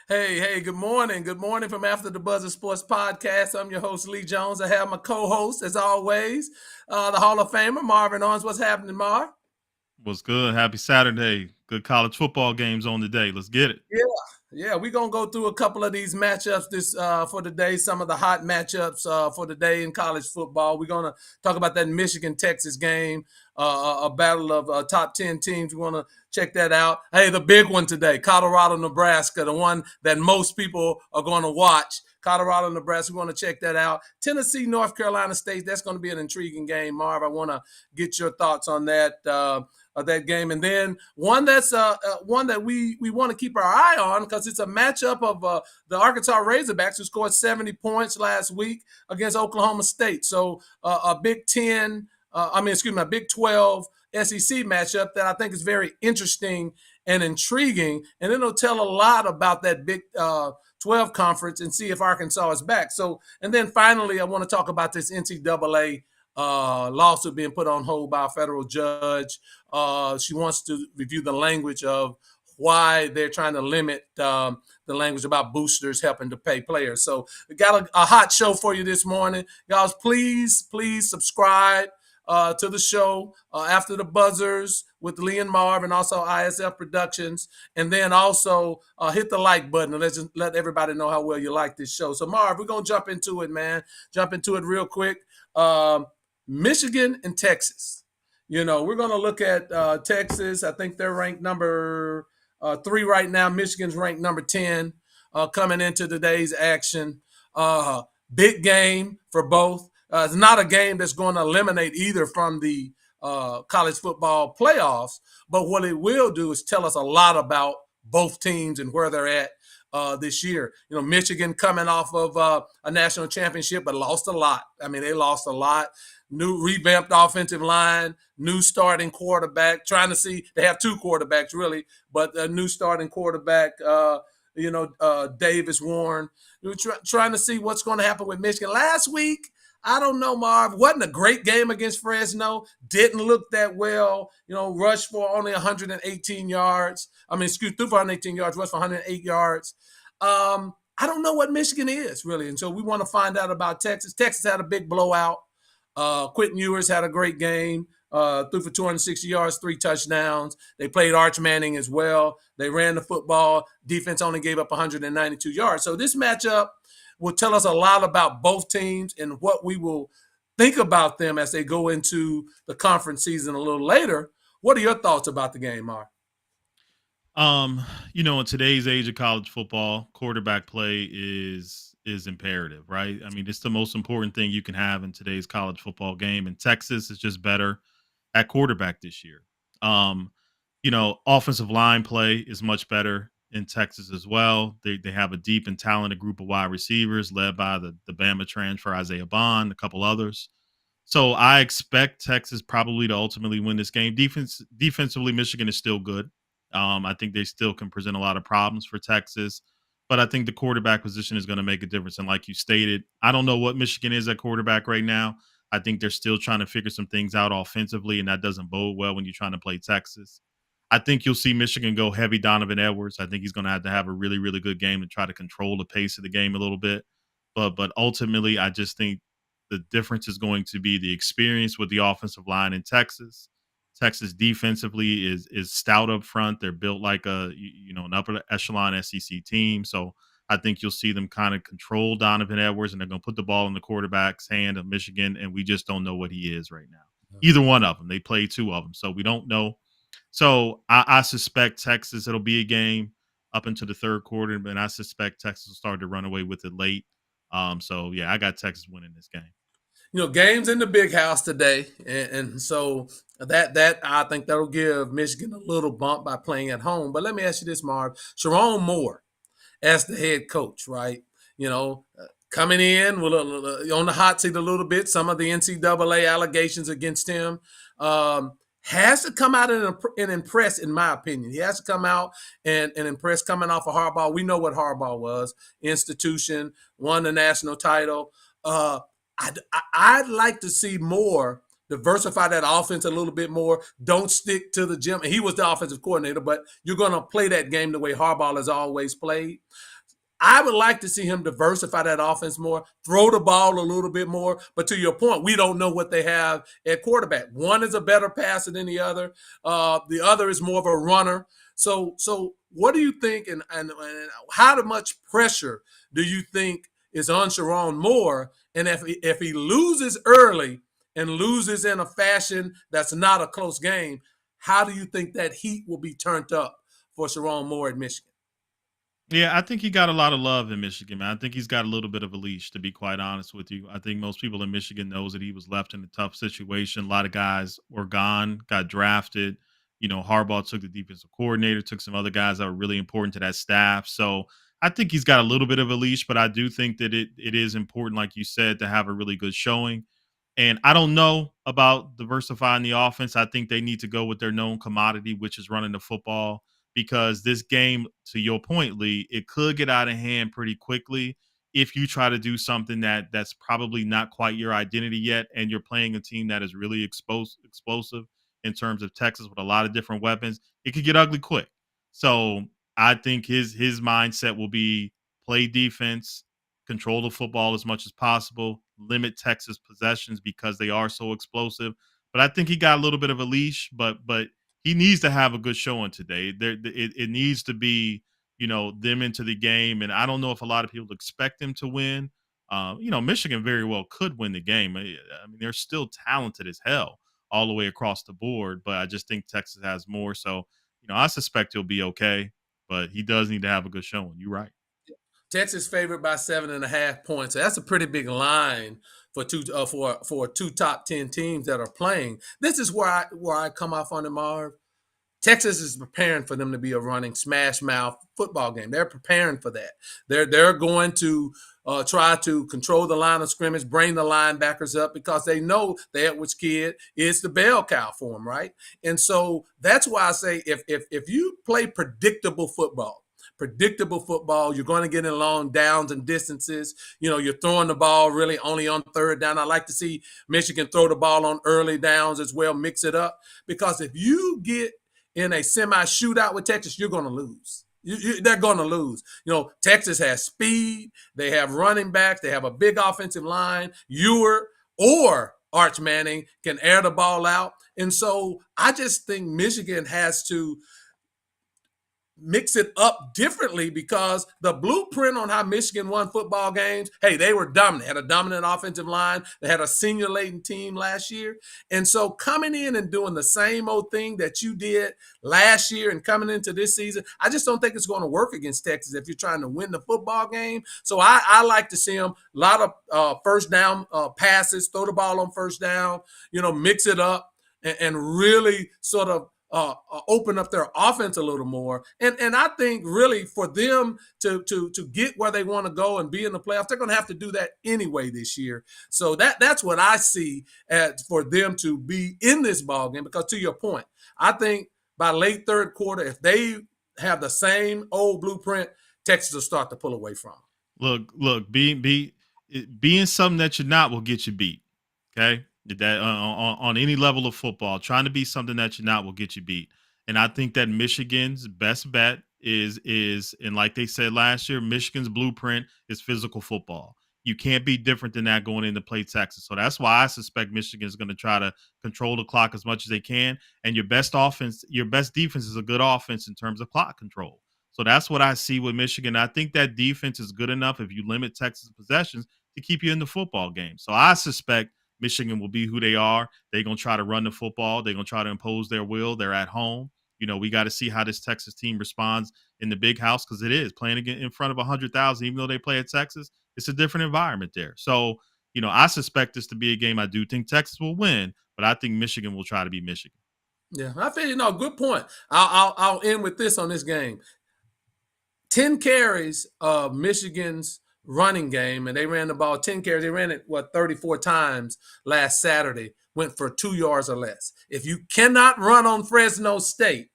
Hey, good morning. Good morning from After the Buzzer Sports Podcast. I'm your host, Lee Jones. I have my co-host, as always, the Hall of Famer, Marvin Owens. What's happening, Marv? What's good? Happy Saturday. Good college football games on today. Let's get it. Yeah, yeah. We're gonna go through a couple of these matchups this for today. Some of the hot matchups for the day in college football. We're gonna talk about that Michigan-Texas game, a battle of top 10 teams. We want to check that out. Hey, the big one today, Colorado, Nebraska, the one that most people are going to watch. Colorado, Nebraska. We want to check that out. Tennessee, North Carolina State. That's going to be an intriguing game, Marv. I want to get your thoughts on that. That game, and then one that's one that we want to keep our eye on because it's a matchup of the Arkansas Razorbacks, who scored 70 points last week against Oklahoma State. So a a Big 12 SEC matchup that I think is very interesting and intriguing, and it'll tell a lot about that Big 12 conference and see if Arkansas is back. So, and then finally, I want to talk about this NCAA lawsuit being put on hold by a federal judge. She wants to review the language of why they're trying to limit the language about boosters helping to pay players. So we got a hot show for you this morning. Guys, please subscribe to the show After the Buzzers with Lee and Marv, and also ISF Productions. And then also hit the like button and let's just let everybody know how well you like this show. So Marv, we're going to jump into it, man. Jump into it real quick. Michigan and Texas. You know, we're going to look at Texas. I think they're ranked number 3 right now. Michigan's ranked number 10 coming into today's action. Big game for both. It's not a game that's going to eliminate either from the college football playoffs, but what it will do is tell us a lot about both teams and where they're at this year. You know, Michigan coming off of a national championship, but lost a lot. I mean, they lost a lot. New revamped offensive line, new starting quarterback, trying to see, they have 2 quarterbacks really, but a new starting quarterback, Davis Warren. We're trying to see what's going to happen with Michigan. Last week, I don't know, Marv. Wasn't a great game against Fresno. Didn't look that well. You know, rushed for only 118 yards. Threw for 118 yards, rushed for 108 yards. I don't know what Michigan is, really. And so we want to find out about Texas. Texas had a big blowout. Quentin Ewers had a great game. Threw for 260 yards, 3 touchdowns. They played Arch Manning as well. They ran the football. Defense only gave up 192 yards. So this matchup will tell us a lot about both teams and what we will think about them as they go into the conference season a little later. What are your thoughts about the game, Mark? In today's age of college football, quarterback play is imperative, right? I mean, it's the most important thing you can have in today's college football game. And Texas is just better at quarterback this year. Offensive line play is much better in Texas as well. They have a deep and talented group of wide receivers led by the Bama transfer Isaiah Bond, a couple others. So I expect Texas probably to ultimately win this game. Defensively, Michigan is still good. I think they still can present a lot of problems for Texas, but I think the quarterback position is going to make a difference. And like you stated, I don't know what Michigan is at quarterback right now. I think they're still trying to figure some things out offensively, and that doesn't bode well when you're trying to play Texas. I think you'll see Michigan go heavy Donovan Edwards. I think he's going to have a really, really good game to try to control the pace of the game a little bit. But ultimately, I just think the difference is going to be the experience with the offensive line in Texas. Texas defensively is stout up front. They're built like an upper echelon SEC team. So I think you'll see them kind of control Donovan Edwards, and they're going to put the ball in the quarterback's hand of Michigan, and we just don't know what he is right now. Either one of them. They play 2 of them, so we don't know. So I suspect Texas, it'll be a game up into the 3rd quarter, but I suspect Texas will start to run away with it late. I got Texas winning this game. You know, games in the big house today, and so that I think that'll give Michigan a little bump by playing at home. But let me ask you this, Marv. Sharon Moore as the head coach, right? You know, coming in on the hot seat a little bit. Some of the NCAA allegations against him. Has to come out and impress, in my opinion. He has to come out and impress coming off of Harbaugh. We know what Harbaugh was. Institution, won the national title. I'd like to see more, diversify that offense a little bit more. Don't stick to the gym. He was the offensive coordinator, but you're going to play that game the way Harbaugh has always played. I would like to see him diversify that offense more, throw the ball a little bit more. But to your point, we don't know what they have at quarterback. One is a better passer than the other. The other is more of a runner. So what do you think, and how much pressure do you think is on Sharon Moore? And if he loses early and loses in a fashion that's not a close game, how do you think that heat will be turned up for Sharon Moore at Michigan? Yeah, I think he got a lot of love in Michigan, man. I think he's got a little bit of a leash, to be quite honest with you. I think most people in Michigan knows that he was left in a tough situation. A lot of guys were gone, got drafted. Harbaugh took the defensive coordinator, took some other guys that were really important to that staff. So I think he's got a little bit of a leash, but I do think that it is important, like you said, to have a really good showing. And I don't know about diversifying the offense. I think they need to go with their known commodity, which is running the football, because this game, to your point, Lee, it could get out of hand pretty quickly if you try to do something that's probably not quite your identity yet, and you're playing a team that is really explosive in terms of Texas with a lot of different weapons. It could get ugly quick. So I think his mindset will be play defense, control the football as much as possible, limit Texas possessions because they are so explosive. But I think he got a little bit of a leash, but he needs to have a good showing today. It needs to be, them into the game. And I don't know if a lot of people expect them to win. Michigan very well could win the game. I mean, they're still talented as hell all the way across the board, but I just think Texas has more. So, I suspect he'll be okay, but he does need to have a good showing. You're right. Texas favored by 7.5 points. So that's a pretty big line for two top 10 teams that are playing. This is where I come off on it, Marv. Texas is preparing for them to be a running smash mouth football game. They're preparing for that. They're going to try to control the line of scrimmage, bring the linebackers up because they know the Edwards kid is the bell cow for them, right? And so that's why I say if you play predictable football, you're going to get in long downs and distances. You're throwing the ball really only on third down. I like to see Michigan throw the ball on early downs as well, mix it up, because if you get in a semi shootout with Texas, you're going to lose. They're going to lose. Texas has speed. They have running backs. They have a big offensive line. Ewert or Arch Manning can air the ball out. And so I just think Michigan has to mix it up differently, because the blueprint on how Michigan won football games, hey, they were dominant, had a dominant offensive line. They had a senior laden team last year. And so coming in and doing the same old thing that you did last year and coming into this season, I just don't think it's going to work against Texas if you're trying to win the football game. So I like to see them a lot of first down passes, throw the ball on first down, mix it up and really sort of open up their offense a little more. And I think really for them to get where they want to go and be in the playoffs, they're going to have to do that anyway this year. So that's what I see for them to be in this ball game. Because to your point, I think by late third quarter, if they have the same old blueprint, Texas will start to pull away from them. Look, being something that you're not will get you beat. Okay. That on any level of football, trying to be something that you're not will get you beat. And I think that Michigan's best bet is and like they said last year, Michigan's blueprint is physical football. You can't be different than that going into play Texas. So that's why I suspect Michigan is going to try to control the clock as much as they can. And your best defense is a good offense in terms of clock control. So that's what I see with Michigan. I think that defense is good enough if you limit Texas possessions to keep you in the football game. So I suspect Michigan will be who they are. They're going to try to run the football. They're going to try to impose their will. They're at home. We got to see how this Texas team responds in the big house, because it is playing again in front of 100,000. Even though they play at Texas, it's a different environment there. So, I suspect this to be a game. I do think Texas will win, but I think Michigan will try to be Michigan. Yeah, I feel good point. I'll end with this on this game. 10 carries of Michigan's running game, and they ran the ball 10 carries. They ran it 34 times last Saturday, went for 2 yards or less. If you cannot run on Fresno State,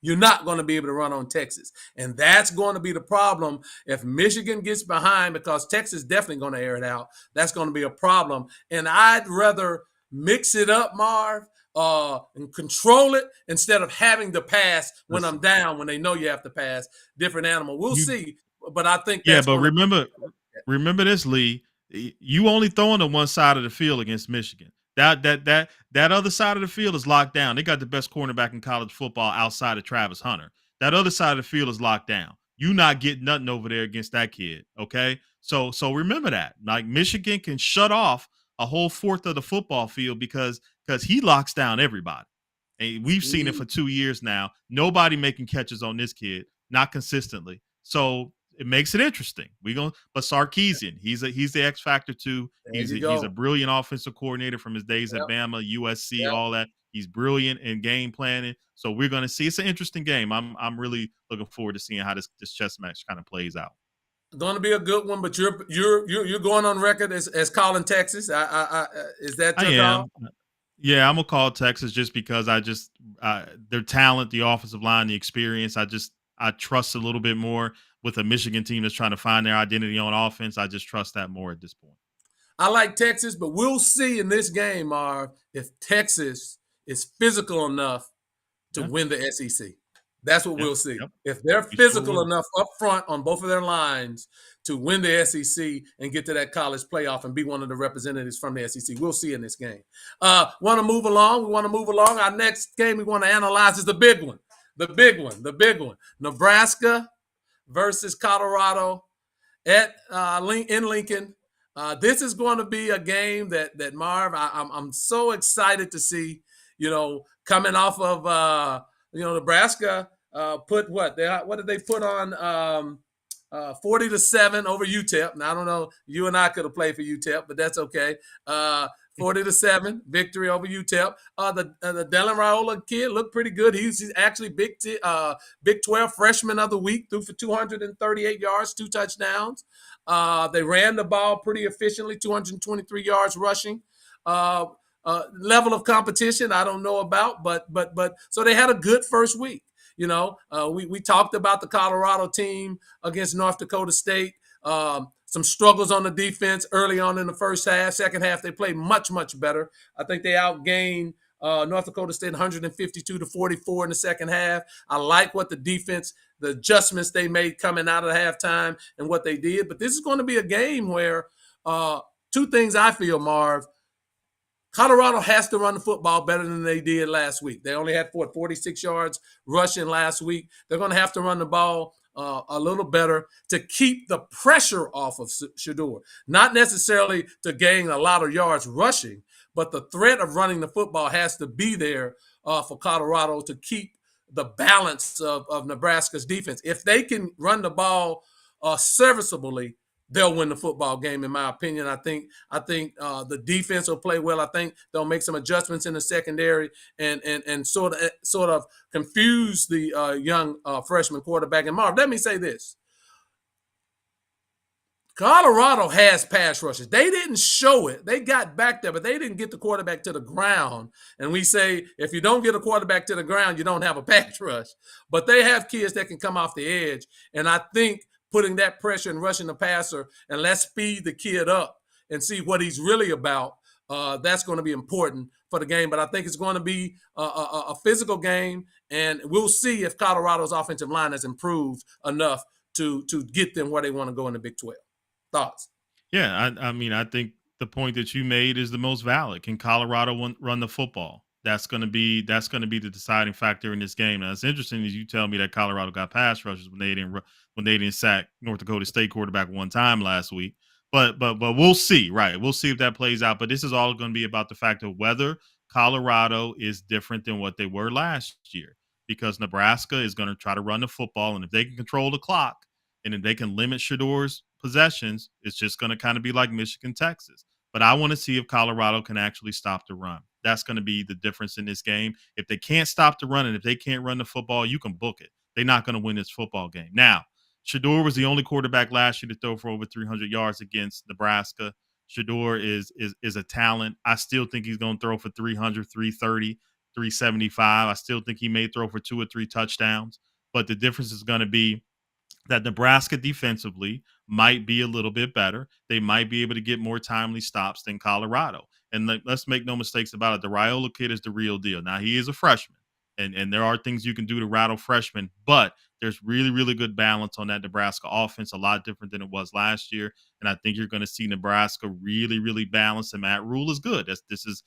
you're not going to be able to run on Texas. And that's going to be the problem if Michigan gets behind, because Texas is definitely going to air it out. That's going to be a problem. And I'd rather mix it up, Marv, and control it instead of having to pass when I'm down, when they know you have to pass. Different animal. We'll see. but I think Yeah, that's but going to be. remember this, Lee. You only throwing to one side of the field against Michigan. That other side of the field is locked down. They got the best cornerback in college football outside of Travis Hunter. That other side of the field is locked down. You not getting nothing over there against that kid. Okay, so remember that. Like Michigan can shut off a whole fourth of the football field because he locks down everybody. And we've seen it for 2 years now. Nobody making catches on this kid, not consistently. So it makes it interesting. But Sarkisian, he's the X factor too. There He's you he's a go. brilliant offensive coordinator from his days at Yep, Bama, USC, yep. all that. He's brilliant in game planning. So we're gonna see. It's an interesting game. I'm really looking forward to seeing how this chess match kind of plays out. Going to be a good one, but you're going on record as calling Texas. Is that I your call? am. Yeah, I'm gonna call Texas just because their talent, the offensive line, the experience. I trust a little bit more with a Michigan team that's trying to find their identity on offense. I just trust that more at this point. I like Texas, but we'll see in this game, Marv, if Texas is physical enough to Yeah, win the SEC. That's what yeah, we'll see. yep. If they're We sure physical will. enough up front on both of their lines to win the SEC and get to that college playoff and be one of the representatives from the SEC, we'll see in this game. Want to move along? We want to move along. Our next game we want to analyze is the big one. The big one. The big one. Nebraska versus Colorado at in Lincoln. This is going to be a game that Marv, I'm so excited to see. Coming off of Nebraska put what did they put on 40-7 over UTEP. Now I don't know. You and I could have played for UTEP, but that's okay. 40-7 victory over UTEP. The Dylan Raiola kid looked pretty good. He's actually Big 12 freshman of the week, threw for 238 yards, 2 touchdowns. They ran the ball pretty efficiently, 223 yards rushing. Level of competition I don't know about, but so they had a good first week. We talked about the Colorado team against North Dakota State. Some struggles on the defense early on in the first half. Second half, they played much, much better. I think they outgained North Dakota State 152-44 in the second half. I like what the adjustments they made coming out of the halftime and what they did. But this is going to be a game where two things I feel, Marv. Colorado has to run the football better than they did last week. They only had 46 yards rushing last week. They're going to have to run the ball a little better to keep the pressure off of Shedeur. Not necessarily to gain a lot of yards rushing, but the threat of running the football has to be there for Colorado to keep the balance of Nebraska's defense. If they can run the ball serviceably, they'll win the football game, in my opinion. I think the defense will play well. I think they'll make some adjustments in the secondary and sort of confuse the young freshman quarterback. And Marv, let me say this. Colorado has pass rushes. They didn't show it. They got back there, but they didn't get the quarterback to the ground. And we say, if you don't get a quarterback to the ground, you don't have a pass rush. But they have kids that can come off the edge. And I think putting that pressure and rushing the passer and let's speed the kid up and see what he's really about, that's going to be important for the game. But I think it's going to be a physical game, and we'll see if Colorado's offensive line has improved enough to get them where they want to go in the Big 12. Thoughts? Yeah, I mean, I think the point that you made is the most valid. Can Colorado run the football? That's going to be the deciding factor in this game. Now, it's interesting as you tell me that Colorado got pass rushes when they didn't sack North Dakota State quarterback one time last week. But we'll see, right? We'll see if that plays out. But this is all going to be about the fact of whether Colorado is different than what they were last year, because Nebraska is going to try to run the football, and if they can control the clock and if they can limit Shador's possessions, it's just going to kind of be like Michigan, Texas. But I want to see if Colorado can actually stop the run. That's going to be the difference in this game. If they can't stop the run and if they can't run the football, you can book it. They're not going to win this football game. Now, Shador was the only quarterback last year to throw for over 300 yards against Nebraska. Shador is a talent. I still think he's going to throw for 300, 330, 375. I still think he may throw for 2 or 3 touchdowns. But the difference is going to be that Nebraska defensively might be a little bit better. They might be able to get more timely stops than Colorado. And let's make no mistakes about it. The Raiola kid is the real deal. Now, he is a freshman. And there are things you can do to rattle freshmen, but there's really, really good balance on that Nebraska offense, a lot different than it was last year. And I think you're going to see Nebraska really, really balanced. And Matt Rule is good. This is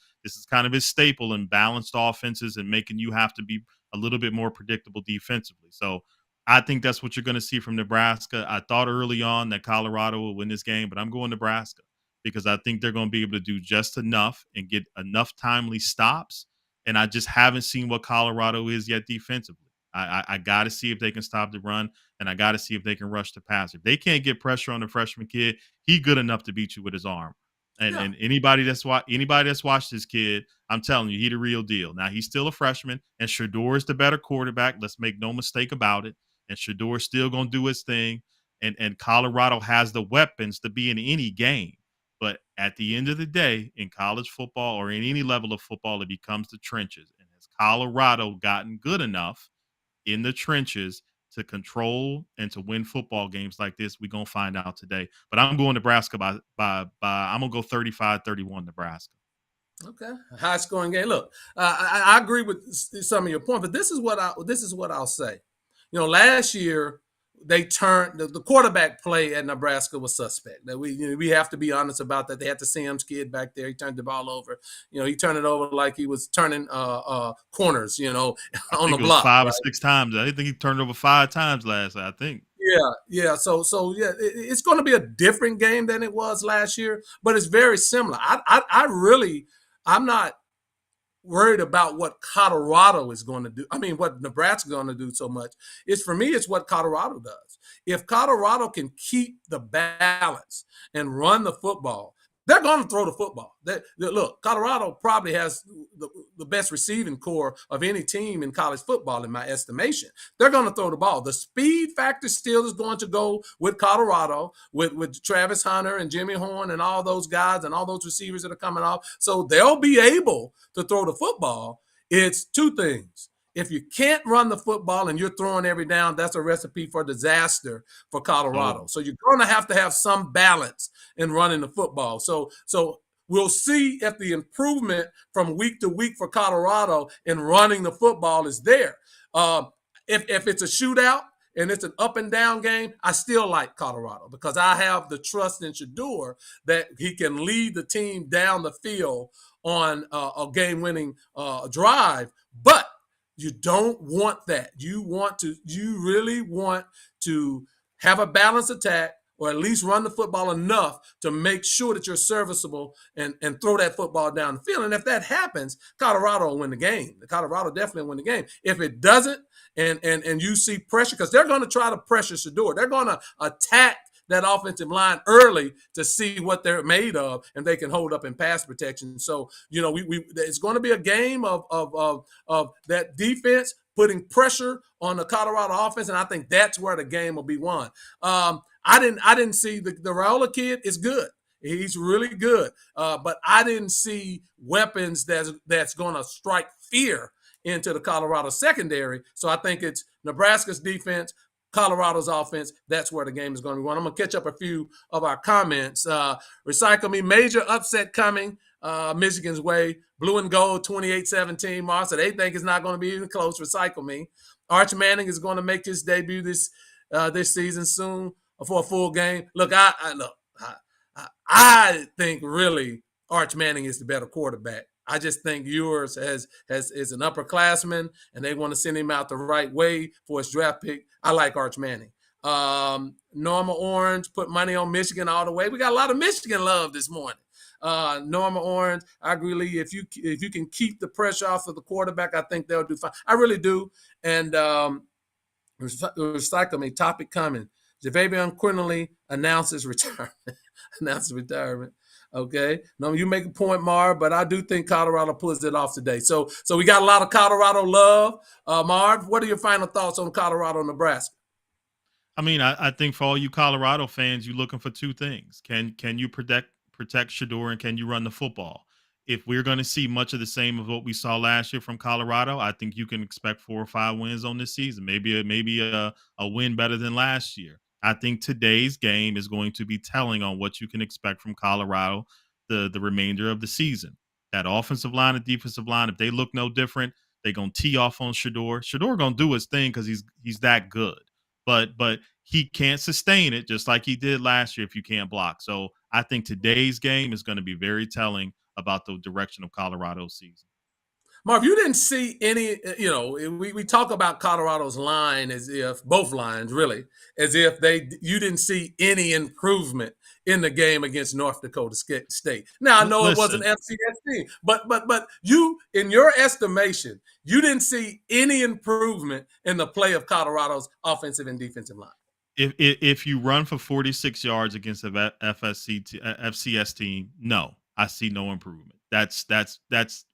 kind of his staple in balanced offenses and making you have to be a little bit more predictable defensively. So I think that's what you're going to see from Nebraska. I thought early on that Colorado would win this game, but I'm going Nebraska because I think they're going to be able to do just enough and get enough timely stops. And I just haven't seen what Colorado is yet defensively. I got to see if they can stop the run, and I got to see if they can rush the passer. If they can't get pressure on the freshman kid, he good enough to beat you with his arm. And Yeah. and anybody that's watched this kid, I'm telling you, he the real deal. Now he's still a freshman, and Shador is the better quarterback. Let's make no mistake about it. And Shador's still gonna do his thing. And Colorado has the weapons to be in any game. But at the end of the day, in college football or in any level of football, it becomes the trenches. And has Colorado gotten good enough in the trenches to control and to win football games like this? We're gonna find out today. But I'm going Nebraska by I'm gonna go 35-31 Nebraska. Okay, high scoring game. Look, I agree with some of your points, but this is what I'll say. You know, last year they turned the quarterback play at Nebraska was suspect. That we have to be honest about that. They had the Sam's kid back there. He turned the ball over. You know, he turned it over like he was turning corners. You know, I on the think it was block. five or Right? six times. I think he turned over 5 times last. I think. Yeah. So yeah, it's going to be a different game than it was last year, but it's very similar. I really, I'm not worried about what Colorado is going to do. I mean, what Nebraska is going to do so much. It's for me, it's what Colorado does. If Colorado can keep the balance and run the football, they're going to throw the football. Look, Colorado probably has the best receiving core of any team in college football, in my estimation. They're going to throw the ball. The speed factor still is going to go with Colorado, with Travis Hunter and Jimmy Horn and all those guys and all those receivers that are coming off. So they'll be able to throw the football. It's two things. If you can't run the football and you're throwing every down, that's a recipe for disaster for Colorado. Totally. So you're going to have some balance in running the football. So we'll see if the improvement from week to week for Colorado in running the football is there. If it's a shootout and it's an up and down game, I still like Colorado because I have the trust in Shador that he can lead the team down the field on a game-winning drive. But you don't want that. You really want to have a balanced attack or at least run the football enough to make sure that you're serviceable and throw that football down the field. And if that happens, Colorado will win the game. Colorado definitely will win the game. If it doesn't, and you see pressure, because they're going to try to pressure Shador. They're going to attack that offensive line early to see what they're made of and they can hold up in pass protection. So, you know, it's going to be a game of that defense putting pressure on the Colorado offense, and I think that's where the game will be won. I didn't see the Raiola kid is good. He's really good, but I didn't see weapons that's going to strike fear into the Colorado secondary. So I think it's Nebraska's defense, Colorado's offense. That's where the game is going to be won. I'm going to catch up a few of our comments. Recycle me, major upset coming Michigan's way. Blue and gold, 28-17. Mars said they think it's not going to be even close. Recycle me. Arch Manning is going to make his debut this season soon for a full game. Look, I think really Arch Manning is the better quarterback. I just think Ewers is an upperclassman, and they want to send him out the right way for his draft pick. I like Arch Manning. Norma Orange put money on Michigan all the way. We got a lot of Michigan love this morning. Norma Orange, I agree, Lee. If you can keep the pressure off of the quarterback, I think they'll do fine. I really do. And recycle me. Topic coming. Javavion Quinley announces retirement. Okay. No, you make a point, Marv, but I do think Colorado pulls it off today. So we got a lot of Colorado love. Marv, what are your final thoughts on Colorado, Nebraska? I mean, I think for all you Colorado fans, you're looking for two things. Can you protect Shador, and can you run the football? If we're going to see much of the same of what we saw last year from Colorado, I think you can expect 4 or 5 wins on this season. Maybe a win better than last year. I think today's game is going to be telling on what you can expect from Colorado the remainder of the season. That offensive line and defensive line, if they look no different, They're gonna tee off on Shador. Shador gonna do his thing because he's that good. But he can't sustain it just like he did last year if you can't block. So I think today's game is going to be very telling about the direction of Colorado's season. Marv, you didn't see any, we talk about Colorado's line as if, both lines really, as if you didn't see any improvement in the game against North Dakota State. Now, I know it was an FCS team, but you, in your estimation, you didn't see any improvement in the play of Colorado's offensive and defensive line. If you run for 46 yards against a FCS team, no, I see no improvement. That's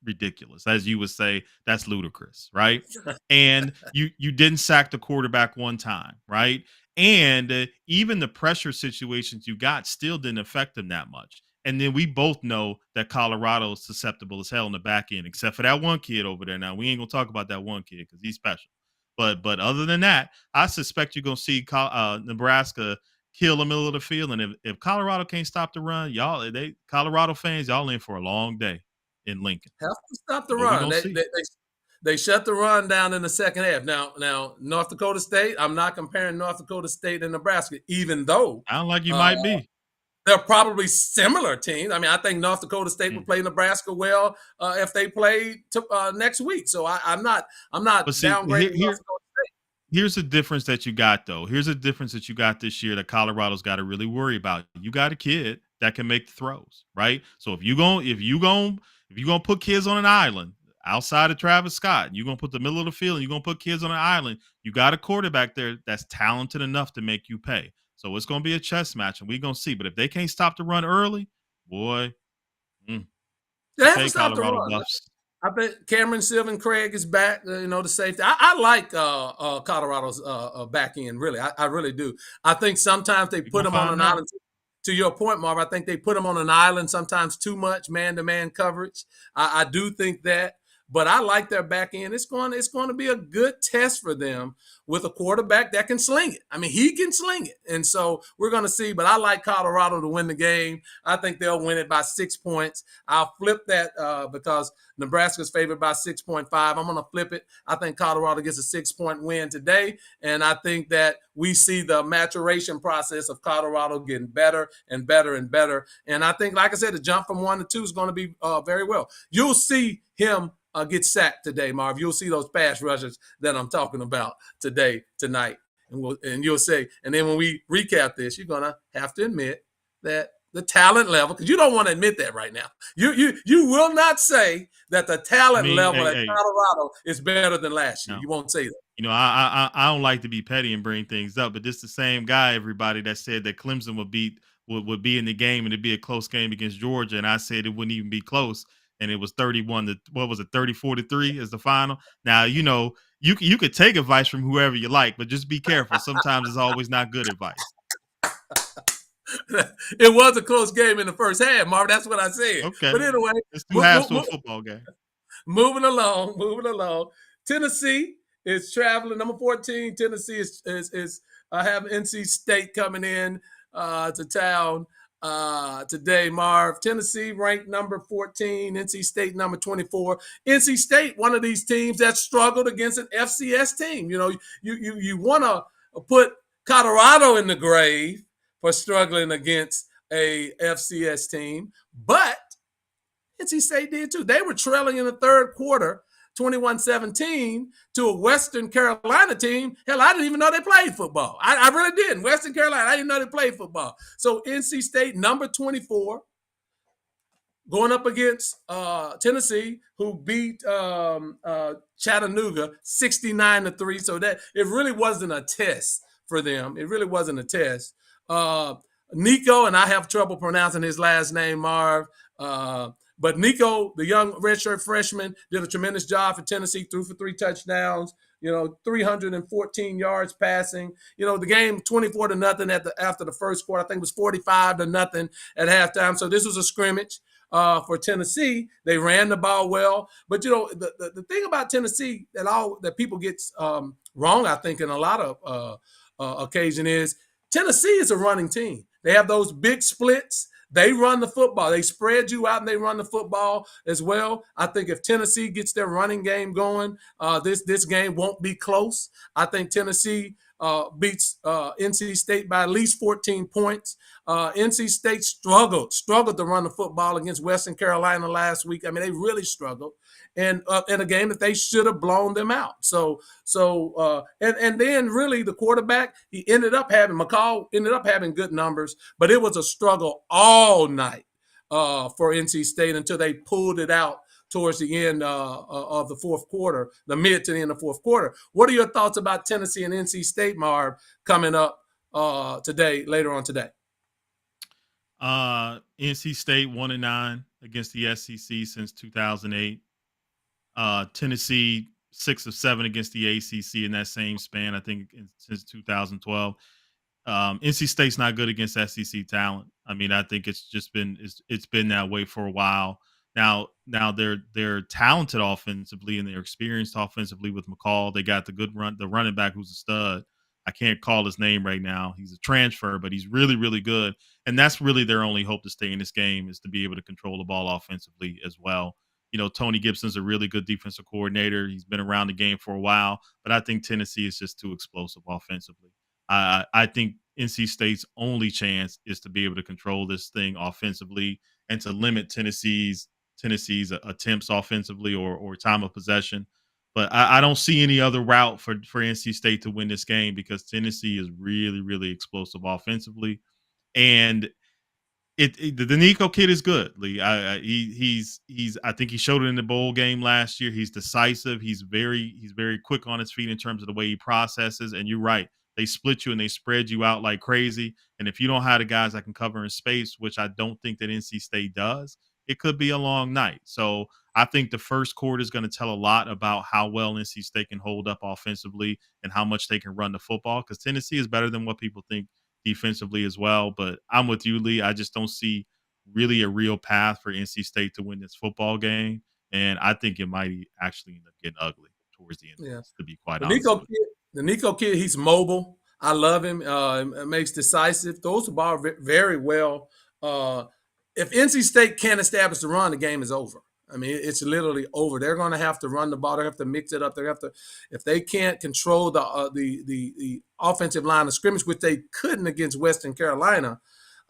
ridiculous. As you would say, that's ludicrous, right? And you didn't sack the quarterback one time, right? And even the pressure situations you got still didn't affect them that much. And then we both know that Colorado is susceptible as hell in the back end, except for that one kid over there. Now we ain't gonna talk about that one kid because he's special. But other than that, I suspect you're gonna see Nebraska kill the middle of the field. And if Colorado can't stop the run, Colorado fans, y'all in for a long day in Lincoln. Have to stop the run. They shut the run down in the second half. Now, North Dakota State, I'm not comparing North Dakota State and Nebraska, even though I don't like you might be. They're probably similar teams. I mean, I think North Dakota State would play Nebraska well if they played next week. So I'm not downgrading North Dakota State. Here's the difference that you got, though. Here's a difference that you got this year that Colorado's got to really worry about. You got a kid that can make the throws, right? So if you gonna put kids on an island outside of Travis Scott, you're gonna put the middle of the field, and you're gonna put kids on an island. You got a quarterback there that's talented enough to make you pay. So it's gonna be a chess match, and we're gonna see. But if they can't stop the run early, boy, they have to stop the run. Buffs. I bet Cameron Sylvan Craig is back, the safety. I like Colorado's back end, really. I really do. I think sometimes they put them on an island. To your point, Marv, I think they put them on an island sometimes too much man-to-man coverage. I do think that. But I like their back end. It's going to be a good test for them with a quarterback that can sling it. I mean, he can sling it. And so we're going to see. But I like Colorado to win the game. I think they'll win it by 6 points. I'll flip that because Nebraska's favored by 6.5. I'm going to flip it. I think Colorado gets a 6-point win today. And I think that we see the maturation process of Colorado getting better and better and better. And I think, like I said, the jump from 1 to 2 is going to be very well. You'll see him get sacked today, Marv. You'll see those pass rushers that I'm talking about tonight. And you'll say, and then when we recap this, you're going to have to admit that the talent level, because you don't want to admit that right now. You will not say that the talent level at Colorado is better than last year. No. You won't say that. I don't like to be petty and bring things up, but this is the same guy, everybody, that said that Clemson would be in the game and it'd be a close game against Georgia, and I said it wouldn't even be close. And it was 34-3 is the final. Now, you could take advice from whoever you like, but just be careful. Sometimes it's always not good advice. It was a close game in the first half, Marvin. That's what I said. Okay. But anyway, it's 2 halves to a football game. Moving along. Tennessee is traveling. Number 14, Tennessee is having NC State coming in to town. Today, Marv. Tennessee ranked number 14, NC State number 24. NC State, one of these teams that struggled against an FCS team. You want to put Colorado in the grave for struggling against a FCS team, but NC State did too. They were trailing in the third quarter, 21-17, to a Western Carolina team. Hell, I didn't even know they played football. I really didn't. Western Carolina, I didn't know they played football. So NC State, number 24, going up against Tennessee, who beat Chattanooga 69-3. So that it really wasn't a test for them. It really wasn't a test. Nico, and I have trouble pronouncing his last name, Marv, but Nico, the young redshirt freshman, did a tremendous job for Tennessee, threw for 3 touchdowns, 314 yards passing. The game 24-0 after the first quarter. I think it was 45-0 at halftime. So this was a scrimmage for Tennessee. They ran the ball well. But, the thing about Tennessee that people get wrong, I think, in a lot of occasion is Tennessee is a running team. They have those big splits They run the football. They spread you out and they run the football as well. I think if Tennessee gets their running game going, this game won't be close. I think Tennessee beats NC State by at least 14 points. NC State struggled to run the football against Western Carolina last week. I mean, they really struggled, and in a game that they should have blown them out. And then really the quarterback, McCall ended up having good numbers, but it was a struggle all night for NC State until they pulled it out towards the end of the fourth quarter, the mid to the end of the fourth quarter. What are your thoughts about Tennessee and NC State, Marv, coming up later on today? NC State 1-9 against the SEC since 2008. Tennessee 6 of 7 against the ACC in that same span, I think, since 2012. NC State's not good against SEC talent. I mean, I think it's just been it's been that way for a while. Now they're talented offensively and they're experienced offensively with McCall. They got the running back who's a stud. I can't call his name right now. He's a transfer, but he's really, really good. And that's really their only hope to stay in this game, is to be able to control the ball offensively as well. You know, Tony Gibson's a really good defensive coordinator. He's been around the game for a while, but I think Tennessee is just too explosive offensively. I think NC State's only chance is to be able to control this thing offensively and to limit Tennessee's attempts offensively or time of possession. But I don't see any other route for NC State to win this game, because Tennessee is really, really explosive offensively. And the Nico kid is good, Lee. He's I think he showed it in the bowl game last year. He's decisive. He's very quick on his feet in terms of the way he processes. And you're right, they split you and they spread you out like crazy. And if you don't have the guys that can cover in space, which I don't think that NC State does, it could be a long night. So I think the first quarter is going to tell a lot about how well NC State can hold up offensively and how much they can run the football, because Tennessee is better than what people think defensively as well. But I'm with you, Lee. I just don't see really a real path for NC State to win this football game. And I think it might actually end up getting ugly towards the end of this, to be quite honest. The Nico kid, he's mobile. I love him. Makes decisive, throws the ball very well. If NC State can't establish the run, the game is over. I mean, it's literally over. They're going to have to run the ball. They have to mix it up. They have to, if they can't control the offensive line of scrimmage, which they couldn't against Western Carolina,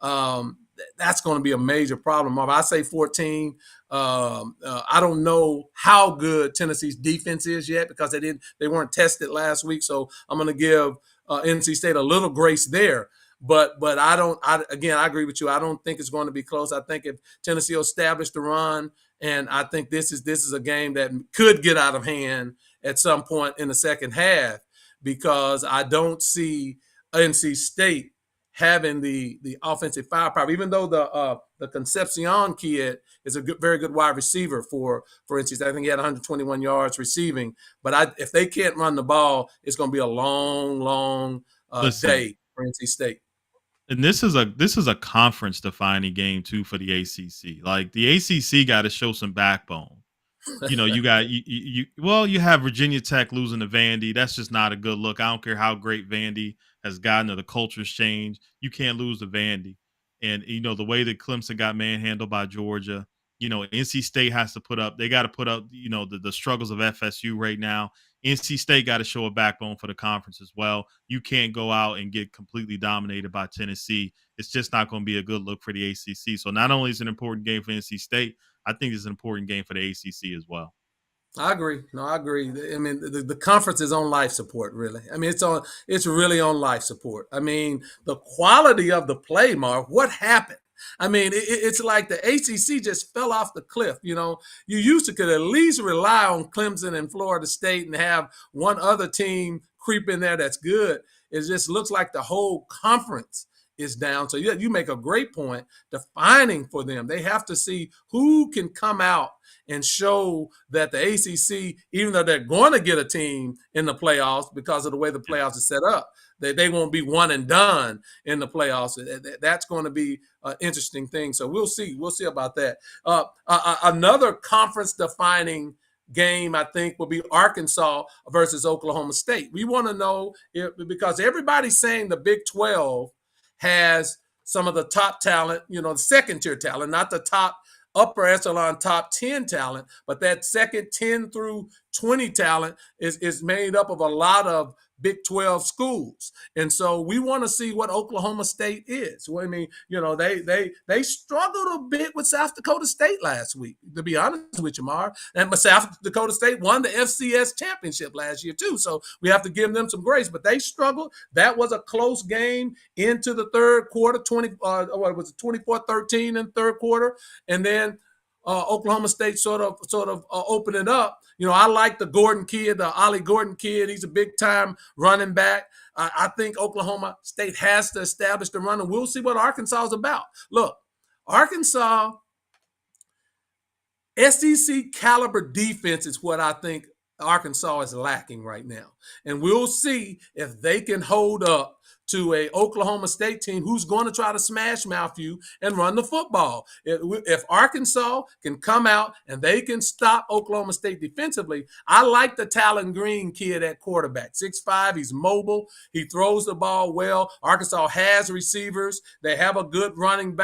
that's going to be a major problem. I say 14. I don't know how good Tennessee's defense is yet, because they weren't tested last week. So I'm going to give NC State a little grace there. But I agree with you. I don't think it's going to be close. I think if Tennessee will establish the run, and I think this is a game that could get out of hand at some point in the second half, because I don't see NC State having the offensive firepower. Even though the Concepcion kid is a very good wide receiver for NC State. I think he had 121 yards receiving. But if they can't run the ball, it's going to be a long day for NC State. And this is a conference defining game too for the ACC. Like, the ACC got to show some backbone. You know, you have Virginia Tech losing to Vandy. That's just not a good look. I don't care how great Vandy has gotten or the culture's changed. You can't lose to Vandy. And, you know, the way that Clemson got manhandled by Georgia, you know, NC State has to put up, you know, the struggles of FSU right now. NC State got to show a backbone for the conference as well. You can't go out and get completely dominated by Tennessee. It's just not going to be a good look for the ACC. So not only is it an important game for NC State, I think it's an important game for the ACC as well. I agree. No, I agree. I mean, the conference is on life support, really. I mean, it's really on life support. I mean, the quality of the play, Mark, what happened? I mean, it's like the ACC just fell off the cliff. You know, you used to could at least rely on Clemson and Florida State and have one other team creep in there that's good. It just looks like the whole conference is down. So you make a great point defining for them. They have to see who can come out and show that the ACC, even though they're going to get a team in the playoffs because of the way the playoffs are set up, they won't be one and done in the playoffs. That's going to be an interesting thing. So we'll see. We'll see about that. Another conference-defining game, I think, will be Arkansas versus Oklahoma State. We want to know because everybody's saying the Big 12 has some of the top talent, the second tier talent, not the top upper echelon top 10 talent, but that second 10 through 20 talent is made up of a lot of Big 12 schools. And so we want to see what Oklahoma State is. Well, I mean, they struggled a bit with South Dakota State last week, to be honest with you, Mar. And South Dakota State won the FCS championship last year, too. So we have to give them some grace. But they struggled. That was a close game into the third quarter, 24-13 in the third quarter. And then Oklahoma State sort of opened it up. I like the Gordon kid, the Ollie Gordon kid. He's a big time running back. I think Oklahoma State has to establish the run, and we'll see what Arkansas is about. Look, Arkansas, SEC caliber defense is what I think Arkansas is lacking right now. And we'll see if they can hold up to a Oklahoma State team who's going to try to smash mouth you and run the football. If Arkansas can come out and they can stop Oklahoma State defensively, I like the Talon Green kid at quarterback. 6'5", he's mobile, he throws the ball well. Arkansas has receivers. They have a good running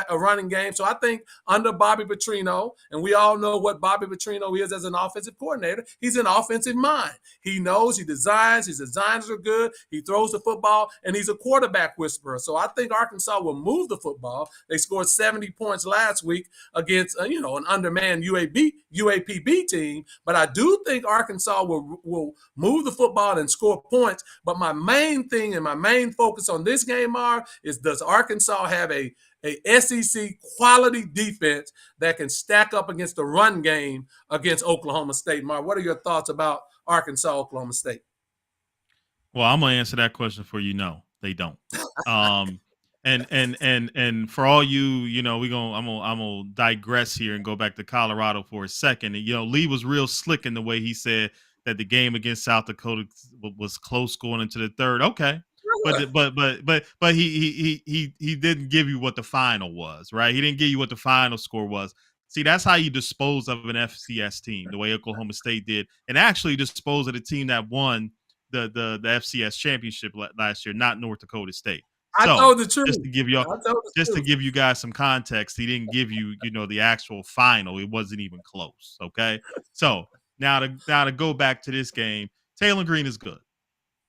game. So I think under Bobby Petrino, and we all know what Bobby Petrino is as an offensive coordinator, he's an offensive mind. He knows, he designs, his designs are good, he throws the football, and he's a quarterback whisperer. So I think Arkansas will move the football. They scored 70 points last week against an undermanned UAPB team, but I do think Arkansas will move the football and score points. But my main thing and my main focus on this game, is does Arkansas have a SEC quality defense that can stack up against the run game against Oklahoma State? Mar, what are your thoughts about Arkansas, Oklahoma State? Well, I'm gonna answer that question for you. No, they don't. And for all you, I'm gonna digress here and go back to Colorado for a second. And Lee was real slick in the way he said that the game against South Dakota was close going into the third. Okay. But he didn't give you what the final was, right? He didn't give you what the final score was. See, that's how you dispose of an FCS team, the way Oklahoma State did, and actually dispose of the team that won the FCS championship last year, not North Dakota State. I told the truth. Just to give you guys some context, he didn't give you, the actual final. It wasn't even close. Okay, so now to go back to this game, Taylor Green is good,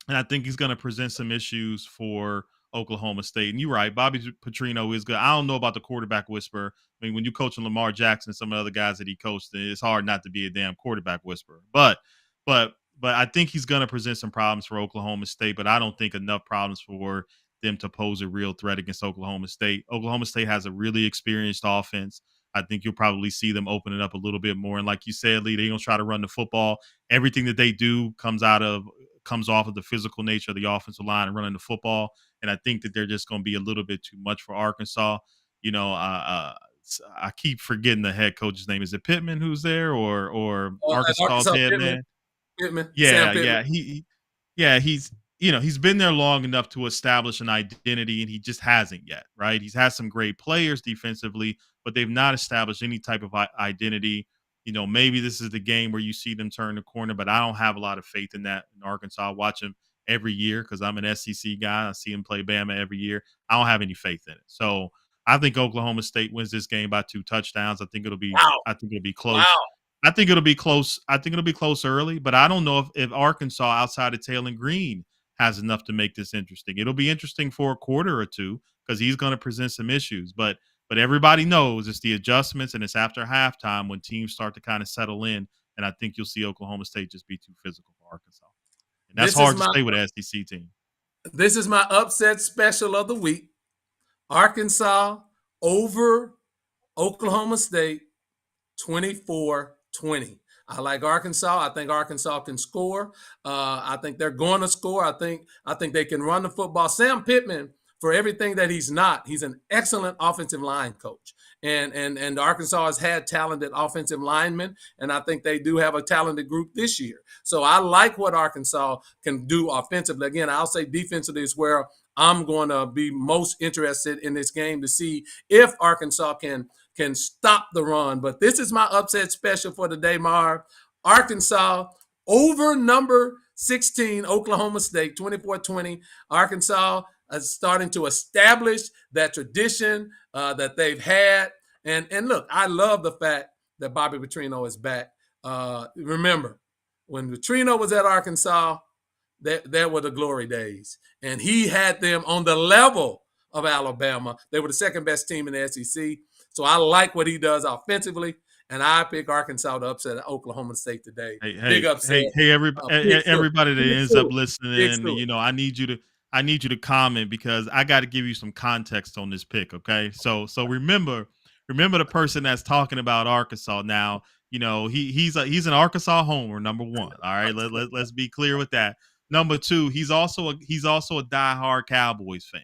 and I think he's going to present some issues for Oklahoma State. And you're right, Bobby Petrino is good. I don't know about the quarterback whisperer. I mean, when you're coaching Lamar Jackson and some of the other guys that he coached, it's hard not to be a damn quarterback whisperer. But I think he's going to present some problems for Oklahoma State, but I don't think enough problems for them to pose a real threat against Oklahoma State. Oklahoma State has a really experienced offense. I think you'll probably see them open it up a little bit more. And like you said, Lee, they're going to try to run the football. Everything that they do comes off of the physical nature of the offensive line and running the football. And I think that they're just going to be a little bit too much for Arkansas. I keep forgetting the head coach's name. Is it Pittman who's there or Arkansas's head man? Pittman. Yeah. He's been there long enough to establish an identity, and he just hasn't yet, right? He's had some great players defensively, but they've not established any type of identity. Maybe this is the game where you see them turn the corner, but I don't have a lot of faith in that in Arkansas. I watch him every year because I'm an SEC guy. I see him play Bama every year. I don't have any faith in it. So I think Oklahoma State wins this game by 2 touchdowns. I think it'll be close. Wow. I think it'll be close. I think it'll be close early, but I don't know if Arkansas outside of Taylor Green has enough to make this interesting. It'll be interesting for a quarter or two because he's going to present some issues, but everybody knows it's the adjustments and it's after halftime when teams start to kind of settle in. And I think you'll see Oklahoma State just be too physical for Arkansas. And that's hard to say with an SEC team. This is my upset special of the week. Arkansas over Oklahoma State 24-20. I like Arkansas. I think Arkansas can score. I think they're going to score. I think they can run the football. Sam Pittman, for everything that he's not, he's an excellent offensive line coach. And Arkansas has had talented offensive linemen, and I think they do have a talented group this year. So I like what Arkansas can do offensively. Again, I'll say defensively is where I'm going to be most interested in this game to see if Arkansas can stop the run. But this is my upset special for the day, Marv. Arkansas over number 16, Oklahoma State, 24-20. Arkansas, starting to establish that tradition that they've had. And look, I love the fact that Bobby Petrino is back. Remember, when Petrino was at Arkansas, there were the glory days, and he had them on the level of Alabama. They were the second best team in the SEC. So I like what he does offensively, and I pick Arkansas to upset Oklahoma State today. Big upset. Everybody that ends up listening, Big I need you to comment because I got to give you some context on this pick. Okay, so remember the person that's talking about Arkansas now. He's an Arkansas homer, number one. All right, let's be clear with that. Number two, he's also a diehard Cowboys fan.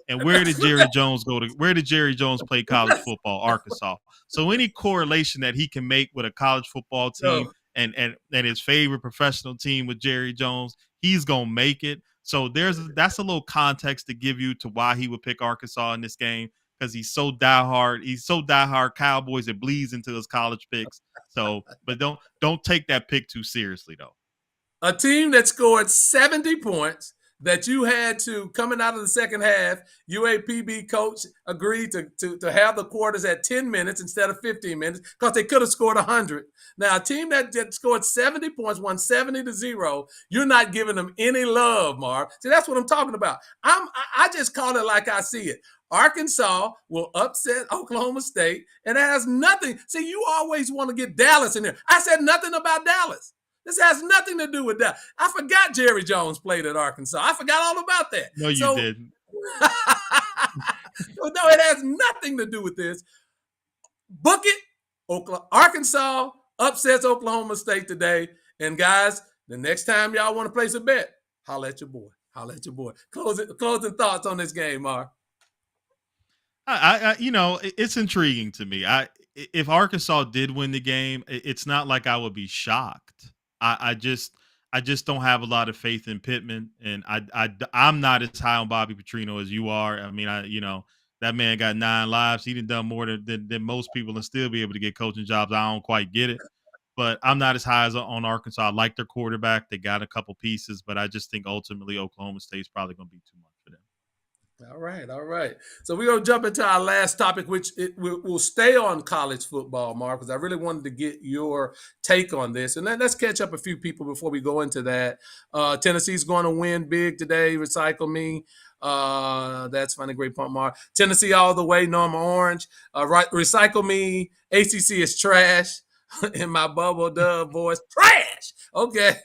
And where did Jerry Jones go to? Where did Jerry Jones play college football? Arkansas. So any correlation that he can make with a college football team and his favorite professional team with Jerry Jones, he's gonna make it. So that's a little context to give you to why he would pick Arkansas in this game, because he's so diehard. He's so diehard Cowboys, it bleeds into his college picks. So, but don't take that pick too seriously though. A team that scored 70 points, that you had to, coming out of the second half, UAPB coach agreed to have the quarters at 10 minutes instead of 15 minutes because they could have scored 100. Now, a team that scored 70 points, won 70-0, you're not giving them any love, Marv. See, that's what I'm talking about. I just call it like I see it. Arkansas will upset Oklahoma State, and it has nothing. See, you always want to get Dallas in there. I said nothing about Dallas. This has nothing to do with that. I forgot Jerry Jones played at Arkansas. I forgot all about that. No, you didn't. No, it has nothing to do with this. Book it. Arkansas upsets Oklahoma State today. And guys, the next time y'all want to place a bet, holla at your boy. Holla at your boy. Closing thoughts on this game, Mark. It's intriguing to me. If Arkansas did win the game, it's not like I would be shocked. I just don't have a lot of faith in Pittman, and I'm not as high on Bobby Petrino as you are. I mean, that man got 9 lives. He done more than most people and still be able to get coaching jobs. I don't quite get it, but I'm not as high as on Arkansas. I like their quarterback. They got a couple pieces, but I just think ultimately Oklahoma State's probably going to be too much for them. All right. So we're going to jump into our last topic, which will stay on college football, Mark, because I really wanted to get your take on this. And let's catch up a few people before we go into that. Tennessee's going to win big today. Recycle me. That's funny. Great point, Mark. Tennessee all the way. Norma Orange. Recycle me. ACC is trash. In my bubble dub voice, trash. Okay.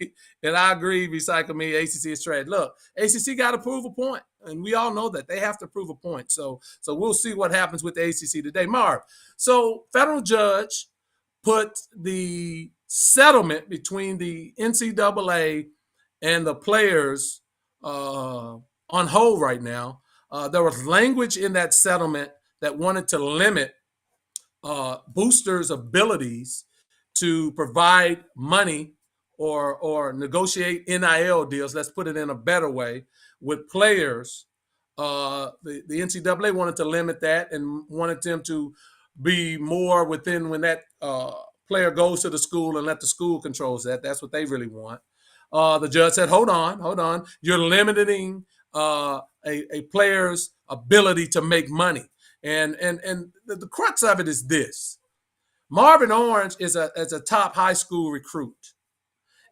And I agree, recycle me, ACC is trash. Look, ACC got to prove a point. And we all know that they have to prove a point. So we'll see what happens with the ACC today. Marv, so federal judge put the settlement between the NCAA and the players on hold right now. There was language in that settlement that wanted to limit boosters' abilities to provide money or negotiate NIL deals, let's put it in a better way, with players. The NCAA wanted to limit that and wanted them to be more within when that player goes to the school and let the school controls that. That's what they really want. The judge said, hold on. You're limiting a player's ability to make money. And the crux of it is this. Marvin Orange is a top high school recruit.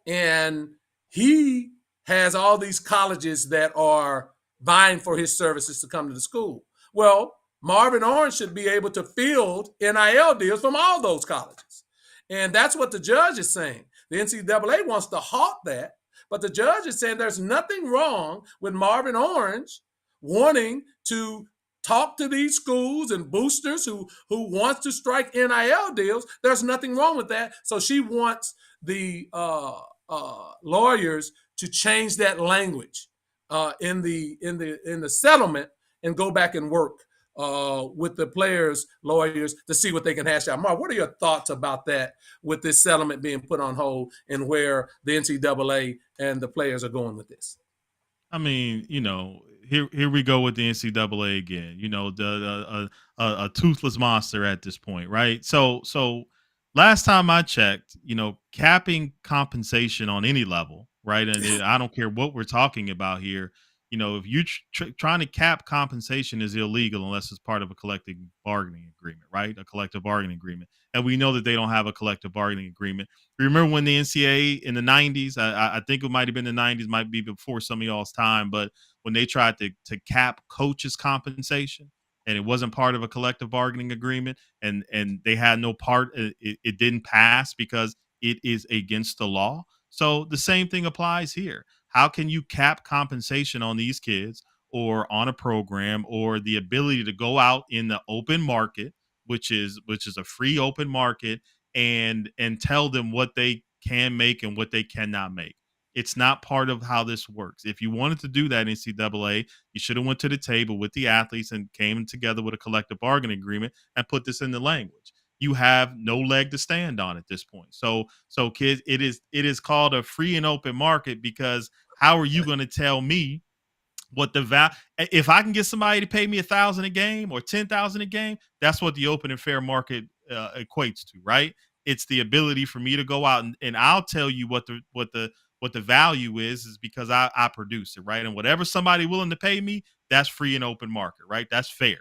And he has all these colleges that are vying for his services to come to the school. Well, Marvin Orange should be able to field NIL deals from all those colleges. And that's what the judge is saying. The NCAA wants to halt that, but the judge is saying there's nothing wrong with Marvin Orange wanting to talk to these schools and boosters who wants to strike NIL deals. There's nothing wrong with that. So she wants the lawyers to change that language in the settlement and go back and work with the players' lawyers to see what they can hash out. Mark, what are your thoughts about that with this settlement being put on hold and where the NCAA and the players are going with this? I mean, here we go with the NCAA again. A toothless monster at this point, right? So last time I checked, capping compensation on any level, right? And I don't care what we're talking about here. If you trying to cap compensation is illegal unless it's part of a collective bargaining agreement, right? A collective bargaining agreement, and we know that they don't have a collective bargaining agreement. Remember when the NCAA in the '90s? I think it might have been the '90s, might be before some of y'all's time, but when they tried to cap coaches' compensation, and it wasn't part of a collective bargaining agreement, and they had no part, it didn't pass because it is against the law. So the same thing applies here. How can you cap compensation on these kids or on a program or the ability to go out in the open market, which is a free open market, and tell them what they can make and what they cannot make? It's not part of how this works. If you wanted to do that, NCAA, you should have went to the table with the athletes and came together with a collective bargaining agreement and put this in the language. You have no leg to stand on at this point. So kids, it is called a free and open market, because how are you going to tell me what the value? If I can get somebody to pay me 1,000 a game or 10,000 a game, that's what the open and fair market equates to, right? It's the ability for me to go out and I'll tell you what the value is because I produce it, right? And whatever somebody willing to pay me, that's free and open market, right? That's fair.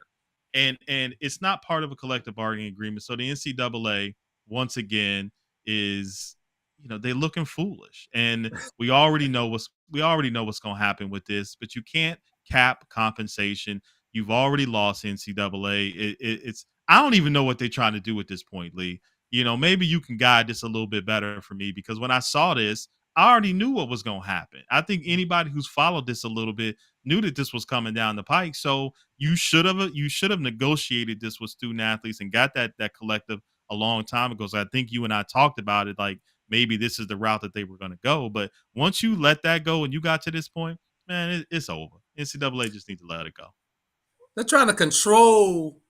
And it's not part of a collective bargaining agreement. So the NCAA once again is, they're looking foolish. And we already know what's going to happen with this, but you can't cap compensation. You've already lost NCAA. It's I don't even know what they're trying to do at this point, Lee. Maybe you can guide this a little bit better for me, because when I saw this, I already knew what was going to happen. I think anybody who's followed this a little bit knew that this was coming down the pike. So you should have negotiated this with student athletes and got that collective a long time ago. So I think you and I talked about it, like maybe this is the route that they were going to go. But once you let that go and you got to this point, man, it's over. NCAA just need to let it go. They're trying to control,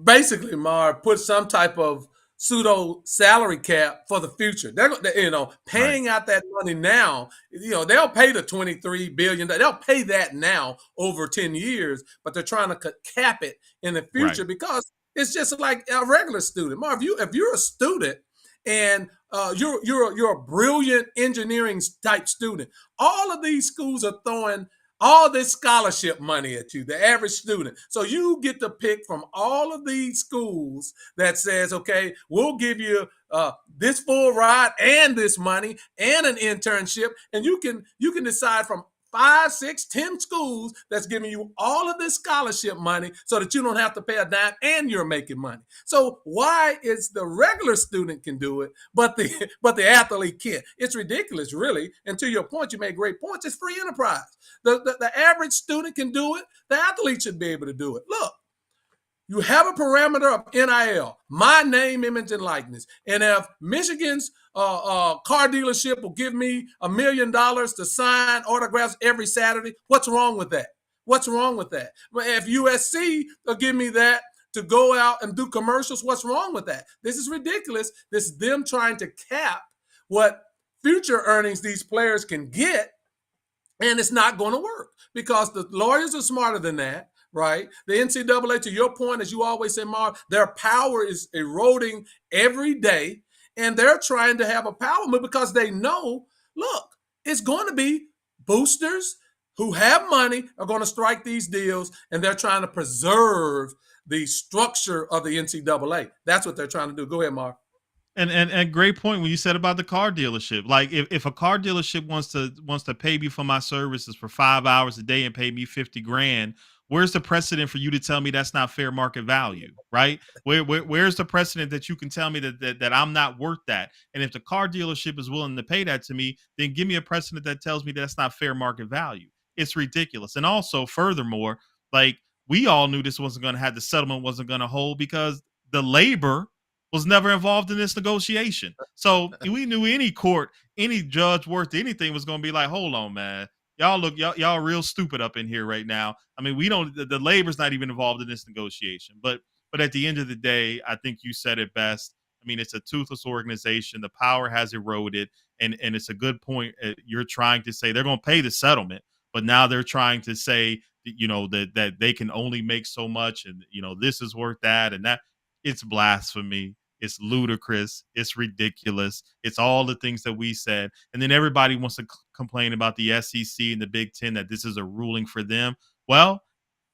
basically, Mar, put some type of pseudo salary cap for the future. They're Right, paying out that money now. They'll pay the 23 billion. They'll pay that now over 10 years, but they're trying to cap it in the right. future because it's just like a regular student. Mar, if you're a student and you're a brilliant engineering type student, all of these schools are throwing all this scholarship money at you, the average student. So you get to pick from all of these schools that says, okay, we'll give you this full ride and this money and an internship, and you can decide from 5, 6, 10 schools that's giving you all of this scholarship money so that you don't have to pay a dime and you're making money. So why is the regular student can do it, but the athlete can't? It's ridiculous, really. And to your point, you made great points. It's free enterprise. The average student can do it. The athlete should be able to do it. Look, you have a parameter of NIL, my name, image, and likeness. And if Michigan's car dealership will give me $1 million to sign autographs every Saturday, what's wrong with that? What's wrong with that? If USC will give me that to go out and do commercials, what's wrong with that? This is ridiculous. This is them trying to cap what future earnings these players can get, and it's not going to work because the lawyers are smarter than that, right? The NCAA, to your point, as you always say, Marv, their power is eroding every day, and they're trying to have a power move because they know, look, it's going to be boosters who have money are going to strike these deals, and they're trying to preserve the structure of the NCAA. That's what they're trying to do. Go ahead, Marv. And great point when you said about the car dealership. Like if a car dealership wants to pay me for my services for 5 hours a day and pay me 50 grand, where's the precedent for you to tell me that's not fair market value, right? Where's the precedent that you can tell me that I'm not worth that? And if the car dealership is willing to pay that to me, then give me a precedent that tells me that's not fair market value. It's ridiculous. And also, furthermore, like we all knew this wasn't going to have the settlement wasn't going to hold because the labor was never involved in this negotiation. So we knew any court, any judge worth anything was going to be like, hold on, man. Y'all real stupid up in here right now. I mean, we don't the labor's not even involved in this negotiation. But at the end of the day, I think you said it best. I mean, it's a toothless organization. The power has eroded, and it's a good point. You're trying to say they're going to pay the settlement, but now they're trying to say that they can only make so much, and this is worth that, and that it's blasphemy. It's ludicrous. It's ridiculous. It's all the things that we said. And then everybody wants to complain about the SEC and the Big Ten that this is a ruling for them. Well,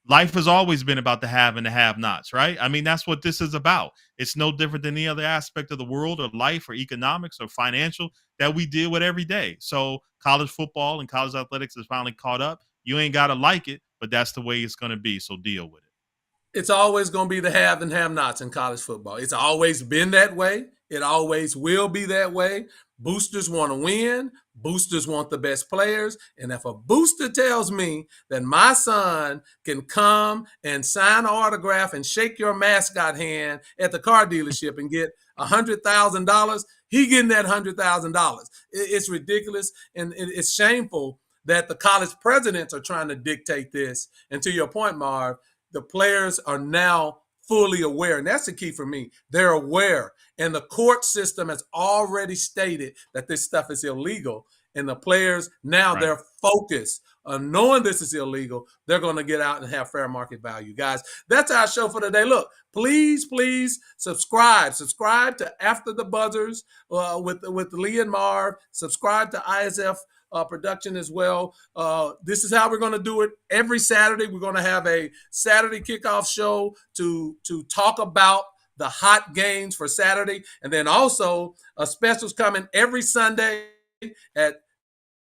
life has always been about the have and the have nots, right? I mean, that's what this is about. It's no different than any other aspect of the world or life or economics or financial that we deal with every day. So college football and college athletics is finally caught up. You ain't got to like it, but that's the way it's going to be. So deal with it. It's always going to be the have and have nots in college football. It's always been that way. It always will be that way. Boosters want to win. Boosters want the best players. And if a booster tells me that my son can come and sign an autograph and shake your mascot hand at the car dealership and get $100,000, he getting that $100,000. It's ridiculous, and it's shameful that the college presidents are trying to dictate this. And to your point, Marv, the players are now fully aware, and that's the key for me. They're aware, and the court system has already stated that this stuff is illegal, and the players now they're focused on knowing this is illegal. They're going to get out and have fair market value. Guys, that's our show for today. Look, please subscribe to After the Buzzers with Lee and Marv. Subscribe to ISF production as well. This is how we're going to do it every Saturday. We're going to have a Saturday kickoff show to talk about the hot games for Saturday. And then also a special's coming every Sunday at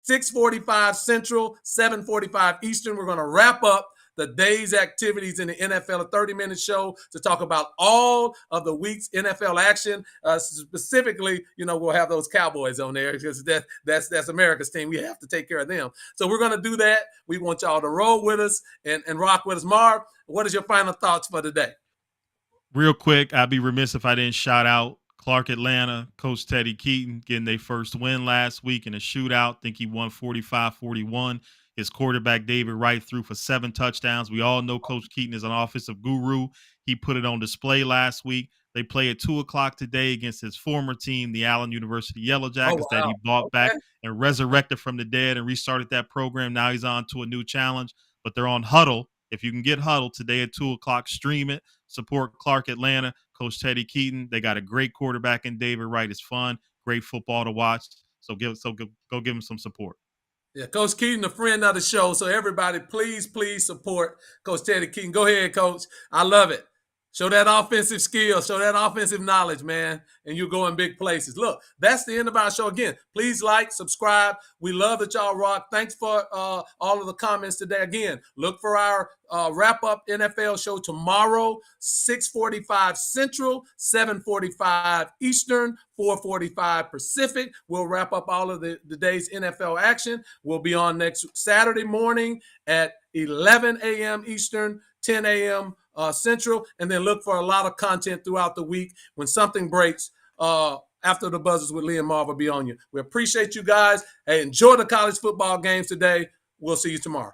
6:45 Central, 7:45 Eastern. We're going to wrap up the day's activities in the NFL, a 30-minute show to talk about all of the week's NFL action. Specifically, we'll have those Cowboys on there because that's America's team. We have to take care of them. So we're going to do that. We want y'all to roll with us and rock with us. Marv, what is your final thoughts for today? Real quick, I'd be remiss if I didn't shout out Clark Atlanta, Coach Teddy Keaton getting their first win last week in a shootout. I think he won 45-41. His quarterback, David Wright, threw for 7 touchdowns. We all know Coach Keaton is an offensive guru. He put it on display last week. They play at 2 o'clock today against his former team, the Allen University Yellow Jackets, that he bought back and resurrected from the dead and restarted that program. Now he's on to a new challenge, but they're on Huddle. If you can get Huddle today at 2 o'clock, stream it. Support Clark Atlanta, Coach Teddy Keaton. They got a great quarterback in David Wright. It's fun, great football to watch. So go give him some support. Yeah, Coach Keaton, a friend of the show. So everybody, please support Coach Teddy Keaton. Go ahead, Coach. I love it. Show that offensive skill. Show that offensive knowledge, man, and you'll go in big places. Look, that's the end of our show. Again, please like, subscribe. We love that y'all rock. Thanks for all of the comments today. Again, look for our wrap-up NFL show tomorrow, 6:45 Central, 7:45 Eastern, 4:45 Pacific. We'll wrap up all of the day's NFL action. We'll be on next Saturday morning at 11 a.m. Eastern, 10 a.m. Central, and then look for a lot of content throughout the week. When something breaks, After the Buzzers with Lee and Marv will be on you. We appreciate you guys. Hey, enjoy the college football games today. We'll see you tomorrow.